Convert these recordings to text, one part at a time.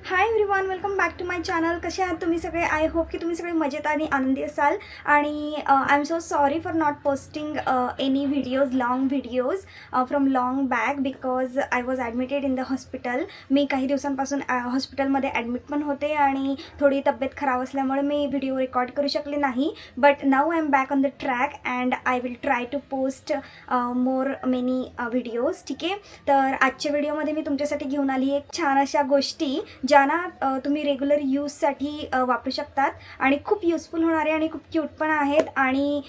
High everyone, welcome back to my channel. कसे आहात तुम्ही सगळे? आय होप की तुम्ही सगळे मजेत आणि आनंदी असाल. आणि I am so sorry for not posting any videos, long videos from long back because I was admitted in the hospital. मी काही दिवसांपासून हॉस्पिटलमध्ये ॲडमिट पण होते आणि थोडी तब्येत खराब असल्यामुळे मी व्हिडिओ रेकॉर्ड करू शकले नाही. But now I am back on the track and I will try to post more many videos. ठीक आहे, तर आजच्या व्हिडिओमध्ये मी तुमच्यासाठी घेऊन आली एक छान अशा गोष्टी ज्यांना तुम्ही रेग्युलर यूजसाठी वापरू शकतात आणि खूप युजफुल होणारे आणि खूप क्यूट पण आहेत आणि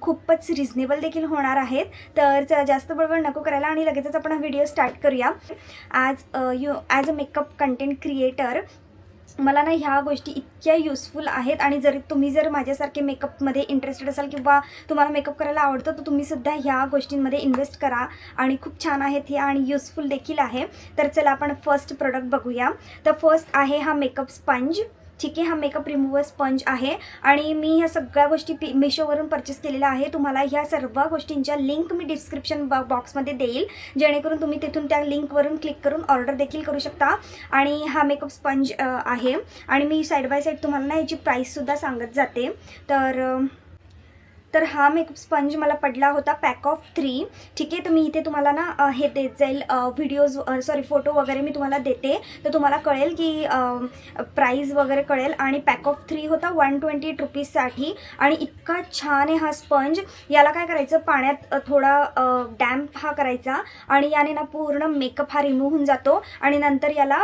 खूपच रिजनेबल देखील होणार आहेत. तर जास्त बडबड नको करायला आणि लगेचच आपण हा व्हिडिओ स्टार्ट करूया. As a makeup content creator मला ना ह्या गोष्टी इतक्या युजफुल आहेत आणि तुम्ही जर माझ्यासारखे मेकअपमध्ये इंटरेस्टेड असाल किंवा तुम्हाला मेकअप करायला आवडतं तर तुम्हीसुद्धा ह्या गोष्टींमध्ये इन्व्हेस्ट करा आणि खूप छान आहेत हे आणि युजफुल देखील आहे. तर चला आपण फर्स्ट प्रोडक्ट बघूया. तर फर्स्ट आहे हा मेकअप स्पंज. ठीक आहे, हा मेकअप रिमूव्हर स्पंज आहे आणि मी ह्या सगळ्या गोष्टी मिशोवरून परचेस केलेल्या आहे. तुम्हाला ह्या सर्व गोष्टींच्या लिंक मी डिस्क्रिप्शन बॉक्समध्ये देईल, जेणेकरून तुम्ही तिथून त्या लिंकवरून क्लिक करून ऑर्डर देखील करू शकता. आणि हा मेकअप स्पंज आहे आणि मी साईड बाय साईड तुम्हाला ना याची प्राईससुद्धा सांगत जाते. तर हा मेकअप स्पंज मला पडला होता पॅक ऑफ 3. ठीक आहे, तर मी इथे तुम्हाला ना हे देत जाईल फोटो वगैरे मी तुम्हाला देते, तर तुम्हाला कळेल की प्राईस वगैरे कळेल. आणि पॅक ऑफ 3 होता 120 रुपीजसाठी आणि इतका छान आहे हा स्पंज. याला काय करायचं, पाण्यात थोडा डॅम्प हा करायचा आणि याने ना पूर्ण मेकअप हा रिमूव्ह होऊन जातो आणि नंतर याला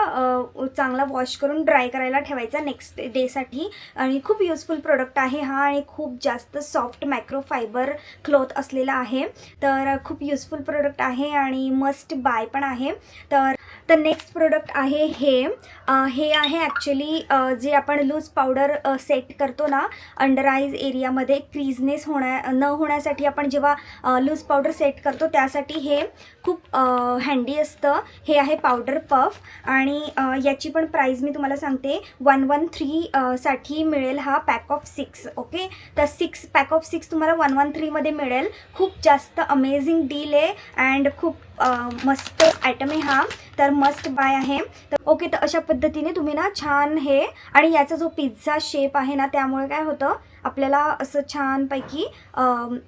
चांगला वॉश करून ड्राय करायला ठेवायचा नेक्स्ट डेसाठी. आणि खूप युजफुल प्रोडक्ट आहे हा आणि खूप जास्त सॉफ्ट मायक्रोफायबर क्लॉथ असलेला आहे. तर खूप युजफुल प्रोडक्ट आहे आणि मस्ट बाय पण आहे. तर नेक्स्ट प्रोडक्ट आहे हे आहे ॲक्च्युली जे आपण लूज पावडर सेट करतो ना अंडर आईज एरियामध्ये क्रीजनेस न होण्यासाठी आपण जेव्हा लूज पावडर सेट करतो त्यासाठी हे खूप हँडी असतं. हे आहे पावडर पफ आणि याची पण प्राईस मी तुम्हाला सांगते. 113 साठी मिळेल हा पॅक ऑफ 6. ओके, तर पॅक ऑफ 6 तुम्हाला 113मध्ये मिळेल. खूप जास्त अमेझिंग डील आहे अँड खूप मस्त आयटम आहे हा, तर मस्ट बाय आहे. तर ओके, तर अशा पद्धतीने तुम्ही ना छान हे आणि याचा जो पिझ्झा शेप आहे ना त्यामुळे काय होतं आपल्याला असं छानपैकी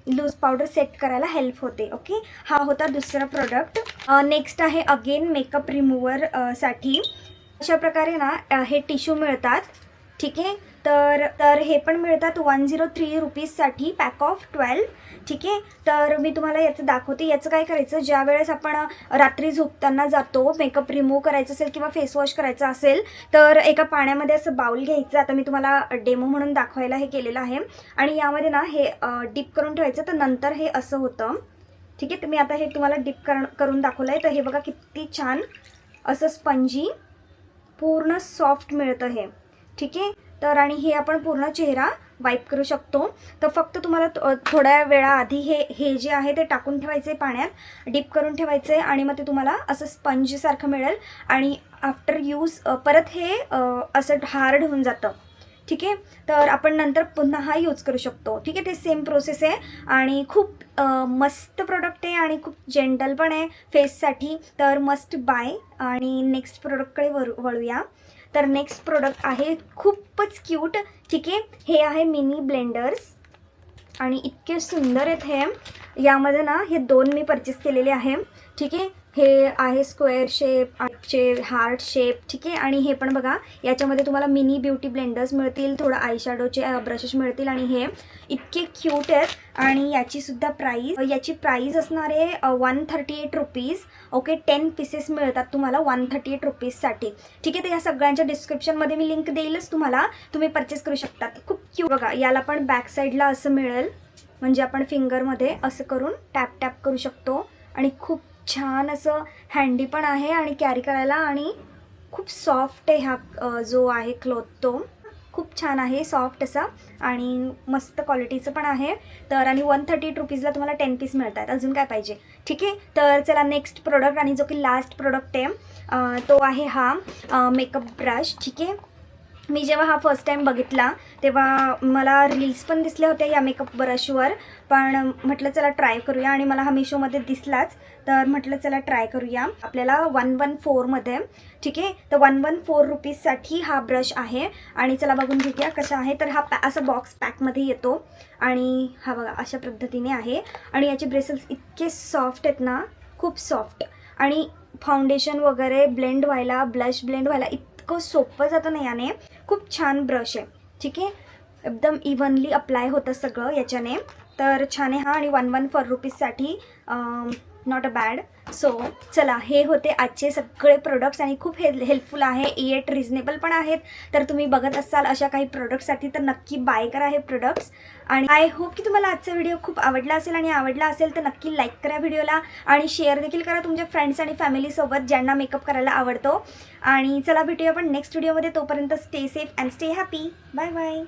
लूज पावडर सेट करायला हेल्प होते. ओके, हा होता दुसरा प्रोडक्ट. नेक्स्ट आहे अगेन मेकअप रिमूव्हर साठी. अशा प्रकारे ना हे टिश्यू मिळतात. ठीक आहे, तर हे पण मिळतात 103 रुपीजसाठी पॅक ऑफ 12. ठीक आहे, तर मी तुम्हाला याचं दाखवते. याचं काय करायचं, ज्या वेळेस आपण रात्री झोपताना जातो मेकअप रिमूव्ह करायचं असेल किंवा फेसवॉश करायचं असेल तर एका पाण्यामध्ये असं बाउल घ्यायचं. आता मी तुम्हाला डेमो म्हणून दाखवायला हे केलेलं आहे आणि यामध्ये ना हे डिप करून ठेवायचं. तर नंतर हे असं होतं. ठीक आहे, तर मी आता हे तुम्हाला डिप करून दाखवलं आहे. तर हे बघा किती छान असं स्पंजी पूर्ण सॉफ्ट मिळतं हे. ठीक आहे, तर आणि हे आपण पूर्ण चेहरा वाईप करू शकतो. तर फक्त तुम्हाला थोड्या वेळाआधी हे जे आहे ते टाकून ठेवायचे, पाण्यात डिप करून ठेवायचे आणि मग ते तुम्हाला असं स्पंजसारखं मिळेल आणि आफ्टर यूज परत हे असं हार्ड होऊन जातं. ठीक आहे, तर आपण नंतर पुन्हा हा यूज करू शकतो. ठीक आहे, ते सेम प्रोसेस आहे आणि खूप मस्त प्रोडक्ट आहे आणि खूप जेंटल पण आहे फेससाठी. तर मस्ट बाय. आणि नेक्स्ट प्रोडक्टकडे वळूया. तर नेक्स्ट प्रोडक्ट आहे खूपच क्यूट. ठीक आहे, हे आहे मिनी ब्लेंडर्स आणि इतके सुंदर आहेत हे. यामध्ये ना हे 2 मी परचेस केलेले आहे. ठीक आहे, हे आहे स्क्वेअर शेप, हार्ट शेप. ठीक आहे, आणि हे पण बघा याच्यामध्ये तुम्हाला मिनी ब्युटी ब्लेंडर्स मिळतील, थोडं आयशॅडोचे ब्रशेस मिळतील आणि हे इतके क्यूट आहेत. आणि याची प्राईस असणार आहे 138 रुपीज. ओके, 10 पीसेस मिळतात तुम्हाला 138 रुपीजसाठी. ठीक आहे, तर या सगळ्यांच्या डिस्क्रिप्शनमध्ये मी लिंक देईलच तुम्हाला, तुम्ही परचेस करू शकतात. खूप क्यूट बघा, याला पण बॅक साईडला असं मिळेल, म्हणजे आपण फिंगरमध्ये असं करून टॅप टॅप करू शकतो आणि खूप छान असं हँडी पण आहे आणि कॅरी करायला आणि खूप सॉफ्ट आहे. हा जो आहे क्लॉथ तो खूप छान आहे, सॉफ्ट असा आणि मस्त क्वालिटीचं पण आहे. तर आणि 138 रुपीजला तुम्हाला 10 पीस मिळतात. अजून काय पाहिजे. ठीक आहे, तर चला नेक्स्ट प्रोडक्ट आणि जो की लास्ट प्रोडक्ट आहे तो आहे हा मेकअप ब्रश. ठीक आहे, मी जेव्हा हा फर्स्ट टाईम बघितला तेव्हा मला रील्स पण दिसल्या होत्या या मेकअप ब्रशवर, पण म्हटलं चला ट्राय करूया आणि मला हा मिशोमध्ये दिसलाच, तर म्हटलं चला ट्राय करूया. आपल्याला 114मध्ये, ठीक आहे. तर 114 रुपीजसाठी हा ब्रश आहे आणि चला बघून घेऊया कसा आहे. तर हा असं बॉक्स पॅकमध्ये येतो आणि हा बघा अशा पद्धतीने आहे आणि याचे ब्रेसल्स इतके सॉफ्ट आहेत ना, खूप सॉफ्ट, आणि फाउंडेशन वगैरे ब्लेंड व्हायला, ब्लश ब्लेंड व्हायला इतकं सोपं जातं ना याने. खूप छान ब्रश आहे, ठीक आहे. एकदम इव्हनली अप्लाय होतं सगळं याच्याने, तर छान आहे हा. आणि 114 रुपीजसाठी नॉट अ बॅड. सो चला, हे होते आजचे सगळे प्रोडक्ट्स आणि खूप हेल्पफुल आहे, येट रिजनेबल पण आहेत. तर तुम्ही बघत असाल अशा काही प्रोडक्ट्ससाठी तर नक्की बाय करा हे प्रोडक्ट्स. आणि आय होप की तुम्हाला आजचा व्हिडिओ खूप आवडला असेल, आणि आवडला असेल तर नक्की लाईक करा व्हिडिओला आणि शेअर देखील करा तुमच्या फ्रेंड्स आणि फॅमिलीसोबत ज्यांना मेकअप करायला आवडतो. आणि चला भेटूया आपण नेक्स्ट व्हिडिओमध्ये. तोपर्यंत stay safe and stay happy. Bye bye.